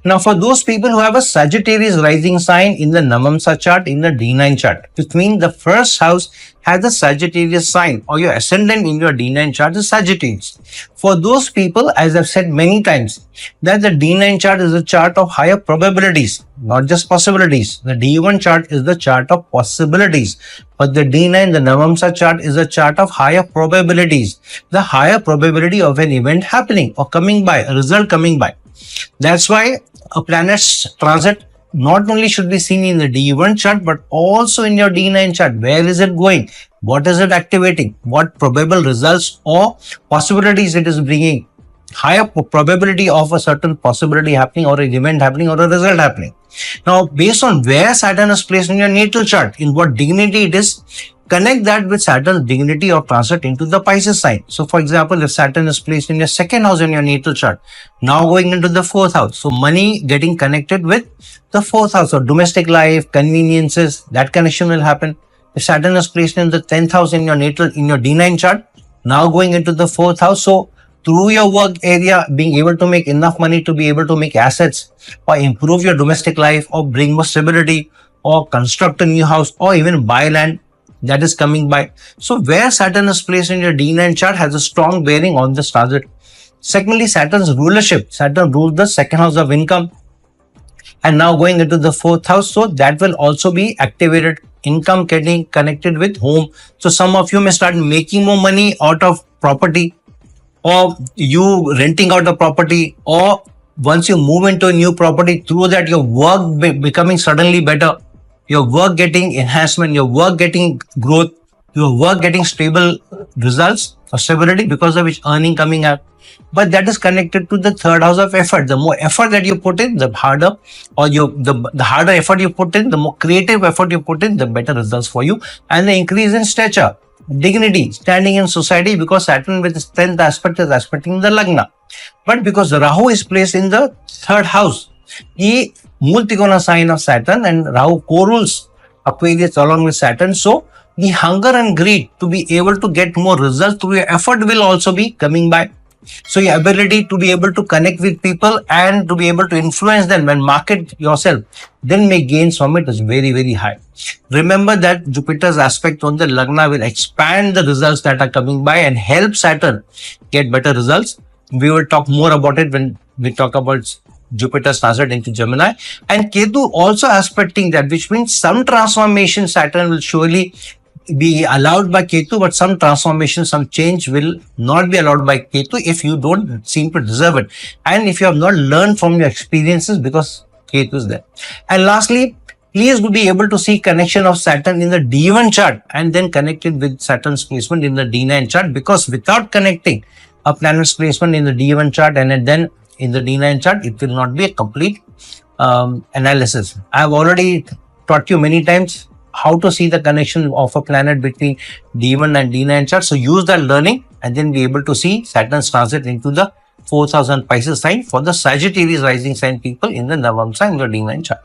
Now, for those people who have a Sagittarius rising sign in the Navamsa chart, in the D9 chart, which means the first house has a Sagittarius sign, or your ascendant in your D9 chart is Sagittarius. For those people, as I've said many times, that the D9 chart is a chart of higher probabilities, not just possibilities. The D1 chart is the chart of possibilities, but the D9, the Navamsa chart, is a chart of higher probabilities. The higher probability of an event happening or coming by, a result coming by. That's why a planet's transit not only should be seen in the D1 chart, but also in your D9 chart. Where is it going? What is it activating? What probable results or possibilities it is bringing? Higher probability of a certain possibility happening, or an event happening, or a result happening. Now, based on where Saturn is placed in your natal chart, in what dignity it is, connect that with Saturn's dignity or transit into the Pisces sign. So, for example, if Saturn is placed in your second house in your natal chart, now going into the fourth house, so money getting connected with the fourth house, or domestic life, conveniences, that connection will happen. If Saturn is placed in the 10th house in your natal, in your D9 chart, now going into the fourth house, so through your work area, being able to make enough money to be able to make assets, or improve your domestic life, or bring more stability, or construct a new house, or even buy land, that is coming by. So where Saturn is placed in your D9 chart has a strong bearing on this transit. Secondly, Saturn's rulership. Saturn rules the second house of income, and now going into the fourth house, so that will also be activated. Income getting connected with home. So some of you may start making more money out of property, or you renting out the property, or once you move into a new property, through that your work becoming suddenly better, your work getting enhancement, your work getting growth, your work getting stable results or stability, because of which earning coming out. But that is connected to the third house of effort. The more effort that you put in, the harder, or the harder effort you put in, the more creative effort you put in, the better results for you, and the increase in stature, dignity, standing in society, because Saturn with its 10th aspect is aspecting the Lagna. But because Rahu is placed in the third house, the Multigona sign of Saturn, and Rahu co-rules Aquarius along with Saturn. So the hunger and greed to be able to get more results through your effort will also be coming by. So your ability to be able to connect with people and to be able to influence them and market yourself, then make gains from it, is very, very high. Remember that Jupiter's aspect on the Lagna will expand the results that are coming by and help Saturn get better results. We will talk more about it when we talk about Jupiter's transit into Gemini, and Ketu also aspecting that, which means some transformation Saturn will surely be allowed by Ketu, but some transformation, some change will not be allowed by Ketu if you don't seem to deserve it, and if you have not learned from your experiences, because Ketu is there. And lastly, please be able to see connection of Saturn in the D1 chart and then connected with Saturn's placement in the D9 chart, because without connecting a planet's placement in the D1 chart and then in the D9 chart, it will not be a complete analysis. I have already taught you many times how to see the connection of a planet between D1 and D9 chart. So use that learning and then be able to see Saturn's transit into the 4,000 Pisces sign for the Sagittarius rising sign people in the Navamsa and the D9 chart.